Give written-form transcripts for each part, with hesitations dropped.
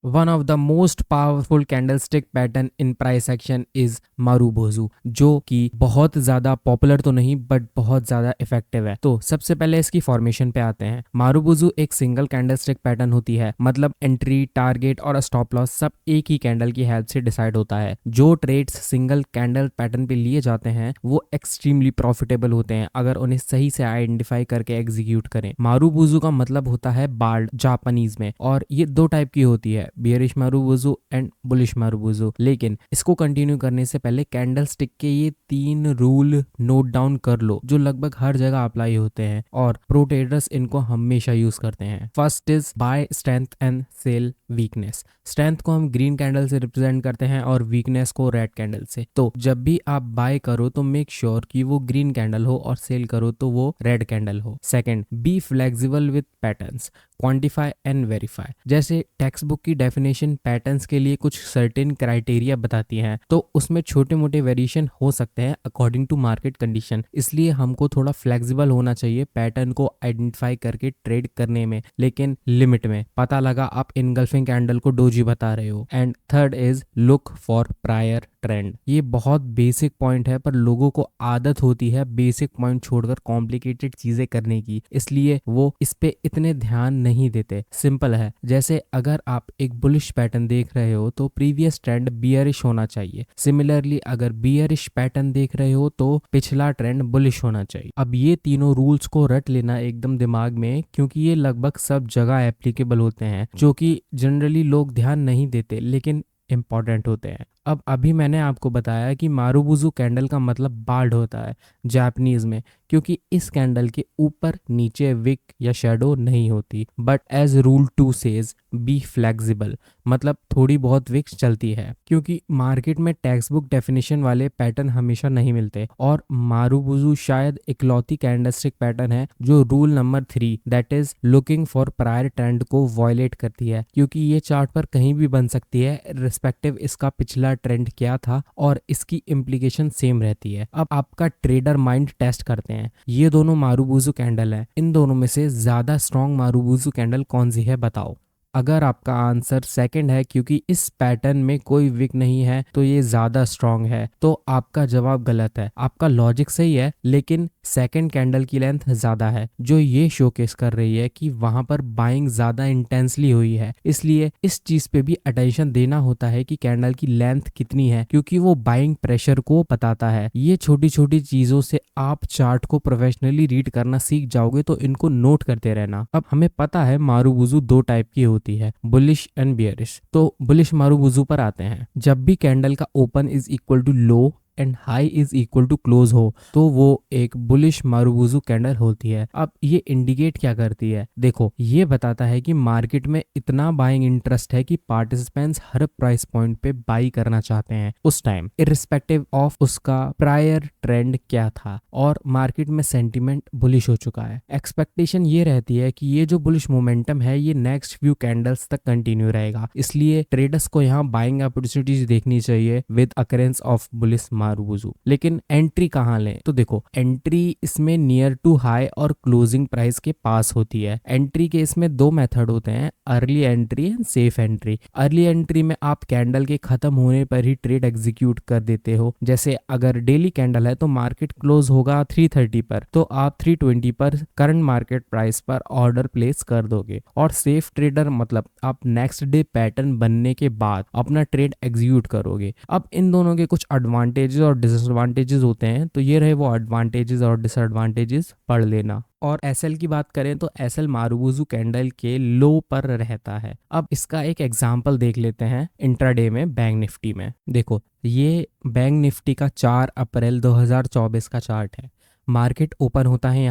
One of the most powerful candlestick pattern in price action is marubozu, जो कि बहुत ज्यादा पॉपुलर तो नहीं बट बहुत ज्यादा इफेक्टिव है। तो सबसे पहले इसकी फॉर्मेशन पे आते हैं। मारूबोजू एक सिंगल कैंडलस्टिक पैटर्न होती है, मतलब एंट्री, टारगेट और स्टॉप लॉस सब एक ही कैंडल की हेल्प से डिसाइड होता है। जो ट्रेड्स सिंगल कैंडल पैटर्न पे लिए जाते हैं वो एक्सट्रीमली प्रॉफिटेबल होते हैं अगर उन्हें सही से आइडेंटिफाई करके एग्जीक्यूट करें। मारूबोजू का मतलब होता है बार्ड जापानीज में, और ये दो टाइप की होती है, bearish marubozu and bullish marubozu. लेकिन इसको कंटिन्यू करने से पहले कैंडल स्टिक के ये 3 रूल नोट डाउन कर लो जो लगभग हर जगह अप्लाई होते हैं और प्रो ट्रेडर्स इनको हमेशा यूज करते हैं। First is buy strength and sell weakness. Strength को हम ग्रीन कैंडल से रिप्रेजेंट करते हैं और वीकनेस को रेड कैंडल से। तो जब भी आप बाय करो तो मेक श्योर कि वो ग्रीन कैंडल हो और सेल करो तो वो रेड कैंडल हो। Second, be flexible with patterns, quantify and verify. जैसे टेक्स्ट बुक की डेफिनेशन पैटर्न्स के लिए कुछ सर्टेन क्राइटेरिया बताती है, तो उसमें छोटे मोटे वेरिएशन हो सकते हैं अकॉर्डिंग टू मार्केट कंडीशन। इसलिए हमको थोड़ा फ्लेक्सिबल होना चाहिए पैटर्न को आइडेंटिफाई करके ट्रेड करने में, लेकिन लिमिट में। पता लगा आप इनगल्फिंग कैंडल को डोजी बता रहे हो। And third is look for prior trend. ये बहुत बेसिक पॉइंट है पर लोगों को आदत होती है बेसिक पॉइंट छोड़कर कॉम्प्लिकेटेड चीजें करने की, इसलिए वो इस पे इतने ध्यान नहीं देते। सिंपल है, जैसे अगर आप एक बुलिश पैटर्न देख रहे हो तो प्रीवियस ट्रेंड बियरिश होना चाहिए। सिमिलरली अगर बियरिश पैटर्न देख रहे हो तो पिछला ट्रेंड बुलिश होना चाहिए। अब ये तीनों रूल्स को रट लेना एकदम दिमाग में, क्योंकि ये लगभग सब जगह एप्लीकेबल होते हैं, जो कि जनरली लोग ध्यान नहीं देते लेकिन इंपॉर्टेंट होते हैं। अब अभी मैंने आपको बताया कि मारूबुजू कैंडल का मतलब बार्ड होता है जापानीज में, क्योंकि इस कैंडल के ऊपर नीचे विक या शेडो नहीं होती। But as rule 2 says be flexible, मतलब थोड़ी बहुत विक्स चलती है, क्योंकि मार्केट में टेक्स्ट बुक डेफिनेशन वाले पैटर्न हमेशा नहीं मिलते। और मारूबुजू शायद इकलौती कैंडलस्टिक पैटर्न है जो rule number 3 that is looking for prior trend को वॉयलेट करती है, क्योंकि ये चार्ट पर कहीं भी बन सकती है रिस्पेक्टिव इसका पिछला ट्रेंड क्या था और इसकी इम्प्लीकेशन सेम रहती है। अब आपका ट्रेडर माइंड टेस्ट करते हैं। ये दोनों मारूबुजू कैंडल है, इन दोनों में से ज्यादा स्ट्रॉन्ग मारूबुजू कैंडल कौन सी है बताओ। अगर आपका आंसर सेकंड है, क्योंकि इस पैटर्न में कोई विक नहीं है तो ये ज्यादा स्ट्रॉन्ग है, तो आपका जवाब गलत है। आपका लॉजिक सही है लेकिन सेकंड कैंडल की लेंथ ज्यादा है, जो ये शोकेस कर रही है कि वहां पर बाइंग ज्यादा इंटेंसली हुई है। इसलिए इस चीज पे भी अटेंशन देना होता है कि कैंडल की लेंथ कितनी है, क्योंकि वो बाइंग प्रेशर को बताता है। ये छोटी छोटी चीजों से आप चार्ट को प्रोफेशनली रीड करना सीख जाओगे, तो इनको नोट करते रहना। अब हमें पता है मारूबुजू 2 टाइप की होती है, बुलिश एंड बियरिश। तो बुलिश मारूबुजू पर आते हैं। जब भी कैंडल का open is equal to low and high is equal to close हो तो वो एक बुलिश मारूबुजू कैंडल होती है। अब ये इंडिकेट क्या करती है, देखो ये बताता है कि मार्केट में इतना बाइंग इंटरेस्ट है कि पार्टिसिपेंट्स हर प्राइस पॉइंट पे बाई करना चाहते हैं उस टाइम, इररिस्पेक्टिव ऑफ उसका प्रायर ट्रेंड क्या था, और मार्केट में सेंटिमेंट बुलिश हो चुका है। एक्सपेक्टेशन ये रहती है कि ये जो बुलिश मोमेंटम है ये नेक्स्ट फ्यू कैंडल्स तक कंटिन्यू रहेगा, इसलिए ट्रेडर्स को यहाँ बाइंग अपॉर्चुनिटीज देखनी चाहिए with occurrence of bullish marubozu. लेकिन एंट्री कहाँ लें, तो देखो एंट्री इसमें नियर टू हाई और क्लोजिंग प्राइस के पास होती है। एंट्री के इसमें 2 मेथड होते हैं, early entry and safe entry. Early entry में आप कैंडल के खत्म होने पर ही ट्रेड एग्जीक्यूट कर देते हो। जैसे अगर डेली कैंडल है तो मार्केट क्लोज होगा 330 पर, तो आप 320 पर करंट मार्केट प्राइस पर ऑर्डर प्लेस कर दोगे। और सेफ ट्रेडर मतलब आप नेक्स्ट डे पैटर्न बनने के बाद अपना ट्रेड एग्जीक्यूट करोगे। अब इन दोनों के कुछ एडवांटेजेस और डिसएडवांटेजेस होते हैं, तो ये रहे वो एडवांटेजेस और डिसएडवांटेजेस, पढ़ लेना। और एसएल की बात करें तो एसएल मारूबुजू कैंडल के लो पर रहता है। अब इसका एक एग्जांपल देख लेते हैं इंट्राडे में बैंक निफ्टी में। देखो ये बैंक निफ्टी का 4 अप्रैल 2024 का चार्ट है। मार्केट ओपन होता है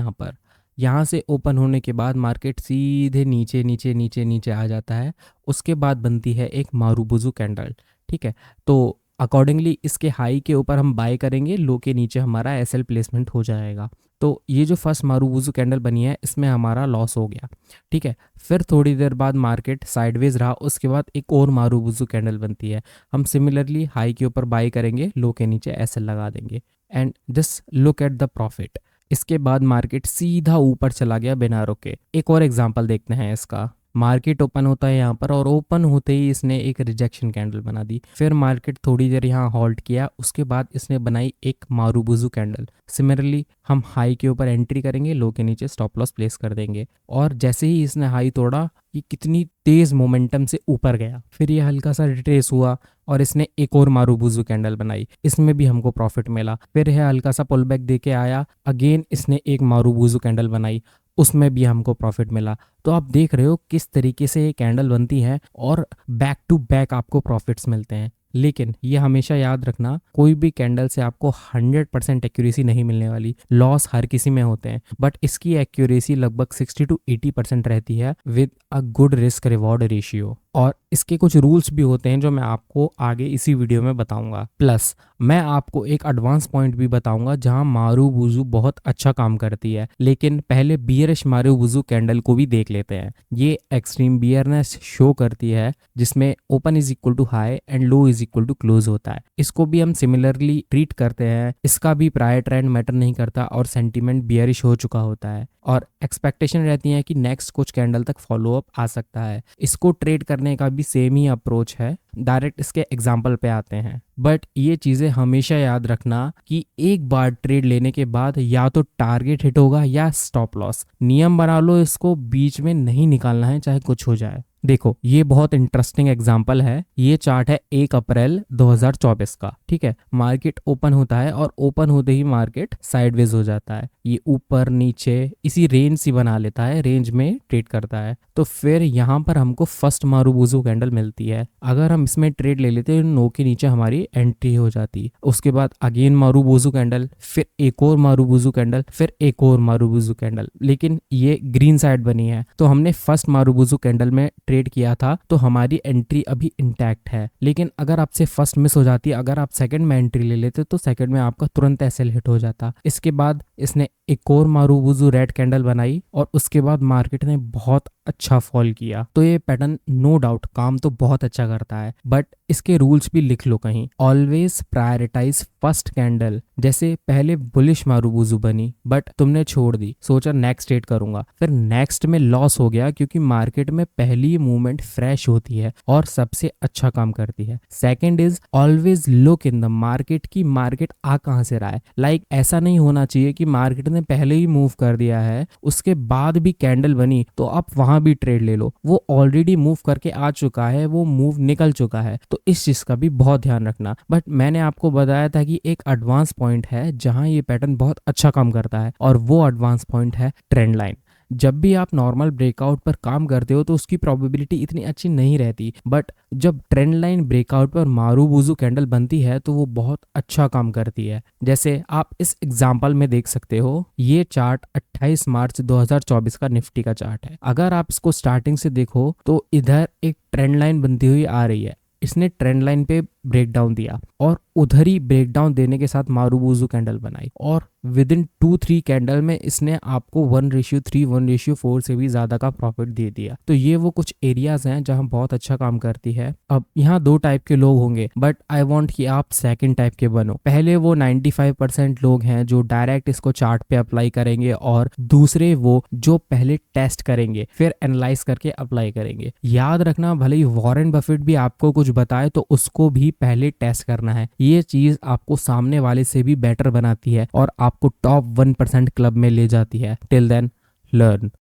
यहाँ से ओपन होने के बाद मार्केट सीधे नीचे नीचे नीचे नीचे आ जाता है। उसके बाद बनती है एक मारूबुजू कैंडल, ठीक है। तो अकॉर्डिंगली इसके हाई के ऊपर हम बाय करेंगे, लो के नीचे हमारा एसएल प्लेसमेंट हो जाएगा। तो ये जो फर्स्ट मारूबुजू कैंडल बनी है इसमें हमारा लॉस हो गया, ठीक है। फिर थोड़ी देर बाद मार्केट साइडवेज रहा, उसके बाद एक और मारूबुजू कैंडल बनती है। हम सिमिलरली हाई के ऊपर बाय करेंगे, लो के नीचे एसएल लगा देंगे and just look at the profit. इसके बाद मार्केट सीधा ऊपर चला गया बिना रुके। एक और एग्जांपल देखते हैं इसका। मार्केट ओपन होता है यहाँ पर, और ओपन होते ही इसने एक रिजेक्शन कैंडल बना दी। फिर मार्केट थोड़ी देर यहाँ होल्ड किया, उसके बाद इसने बनाई एक मारूबुजू कैंडल। सिमिलरली हम हाई के ऊपर एंट्री करेंगे, लो के नीचे स्टॉप लॉस प्लेस कर देंगे, और जैसे ही इसने हाई तोड़ा, ये कितनी तेज मोमेंटम से ऊपर गया। फिर ये हल्का सा रिट्रेस हुआ और इसने एक और मारूबुजू कैंडल बनाई, इसमें भी हमको प्रॉफिट मिला। फिर यह हल्का सा पुल बैक दे के आया, अगेन इसने एक मारूबुजू कैंडल बनाई, उसमें भी हमको प्रॉफिट मिला। तो आप देख रहे हो किस तरीके से ये कैंडल बनती है और बैक टू बैक आपको प्रॉफिट्स मिलते हैं। लेकिन ये हमेशा याद रखना, कोई भी कैंडल से आपको 100% एक्यूरेसी नहीं मिलने वाली। लॉस हर किसी में होते हैं, बट इसकी एक्यूरेसी लगभग 60 to 80% रहती है with a good risk reward ratio. और इसके कुछ रूल्स भी होते हैं जो मैं आपको आगे इसी वीडियो में बताऊंगा। प्लस मैं आपको एक एडवांस पॉइंट भी बताऊंगा जहां मारूबुजू बहुत अच्छा काम करती है। लेकिन पहले बियरिश मारूबुजू कैंडल को भी देख लेते हैं। ये एक्सट्रीम बियरनेस शो करती है, जिसमें open is equal to high and low is equal to close होता है। इसको भी हम सिमिलरली ट्रीट करते हैं। इसका भी प्रायर ट्रेंड मैटर नहीं करता और सेंटीमेंट बियरिश हो चुका होता है, और एक्सपेक्टेशन रहती है कि नेक्स्ट कुछ कैंडल तक फॉलो अप आ सकता है। इसको ट्रेड करने का भी सेम ही अप्रोच है। डायरेक्ट इसके एग्जाम्पल पे आते हैं, बट ये चीजें हमेशा याद रखना कि एक बार ट्रेड लेने के बाद या तो टारगेट हिट होगा या स्टॉप लॉस। नियम बना लो, इसको बीच में नहीं निकालना है चाहे कुछ हो जाए। देखो ये बहुत इंटरेस्टिंग एग्जांपल है। ये चार्ट है 1 अप्रैल 2024 का, ठीक है। मार्केट ओपन होता है और ओपन होते ही मार्केट साइडवेज हो जाता है। ये ऊपर नीचे इसी रेंज सी बना लेता है, रेंज में ट्रेड करता है। तो फिर यहाँ पर हमको फर्स्ट मारूबुजू कैंडल मिलती है। अगर हम इसमें ट्रेड ले लेते हैं, नो के नीचे हमारी एंट्री हो जाती। उसके बाद अगेन मारूबुजू कैंडल, फिर एक और मारूबुजू कैंडल, फिर एक और मारूबुजू कैंडल, लेकिन ये ग्रीन साइड बनी है। तो हमने फर्स्ट मारूबुजू कैंडल में ट्रेड किया था, तो हमारी एंट्री अभी इंटैक्ट है। लेकिन अगर आपसे फर्स्ट मिस हो जाती है, अगर आप सेकंड में एंट्री ले लेते तो सेकंड में आपका तुरंत एसएल हिट हो जाता। इसके बाद इसने एक और मारूबुजू रेड कैंडल बनाई और उसके बाद मार्केट ने बहुत अच्छा फॉल किया। तो ये पैटर्न नो डाउट काम तो बहुत अच्छा करता है, बट इसके रूल्स भी लिख लो कहीं। Always prioritize first candle. जैसे पहले बुलिश मारूबुजू बनी बट तुमने छोड़ दी, सोचा नेक्स्ट ट्रेड करूंगा, फिर नेक्स्ट में लॉस हो गया, क्योंकि मार्केट में पहली मूवमेंट फ्रेश होती है और सबसे अच्छा काम करती है। Second is always look in the market की मार्केट आ कहां से रहा है। लाइक ऐसा नहीं होना चाहिए कि मार्केट ने पहले ही मूव कर दिया है, उसके बाद भी कैंडल बनी तो आप वहां भी ट्रेड ले लो। वो ऑलरेडी मूव करके आ चुका है, वो मूव निकल चुका है। तो इस चीज का भी बहुत ध्यान रखना। बट मैंने आपको बताया था कि एक एडवांस पॉइंट है जहां ये पैटर्न बहुत अच्छा काम करता है, और वो एडवांस पॉइंट है ट्रेंड लाइन। जब भी आप नॉर्मल ब्रेकआउट पर काम करते हो तो उसकी प्रोबेबिलिटी इतनी अच्छी नहीं रहती, बट जब ट्रेंड लाइन ब्रेकआउट पर मारूबुजू कैंडल बनती है तो वो बहुत अच्छा काम करती है। जैसे आप इस एग्जांपल में देख सकते हो, ये चार्ट 28 मार्च 2024 का निफ्टी का चार्ट है। अगर आप इसको स्टार्टिंग से देखो तो इधर एक ट्रेंड लाइन बनती हुई आ रही है। इसने ट्रेंड लाइन पे ब्रेकडाउन दिया और उधर ही ब्रेकडाउन देने के साथ मारूबुजू कैंडल बनाई, और विद इन 2-3 कैंडल में इसने आपको 1:3, 1:4 से भी ज्यादा का प्रॉफिट दे दिया। तो ये वो कुछ एरियाज हैं जहां बहुत अच्छा काम करती है। अब यहाँ 2 टाइप के लोग होंगे, बट आई वांट कि आप सेकंड टाइप के बनो। पहले वो 95% लोग हैं जो डायरेक्ट इसको चार्ट पे अप्लाई करेंगे, और दूसरे वो जो पहले टेस्ट करेंगे फिर एनालाइज करके अप्लाई करेंगे। याद रखना, भले ही वॉरेन बफेट भी आपको कुछ बताए तो उसको भी पहले टेस्ट करना है। ये चीज आपको सामने वाले से भी बेटर बनाती है और आपको टॉप 1% क्लब में ले जाती है। Till then learn.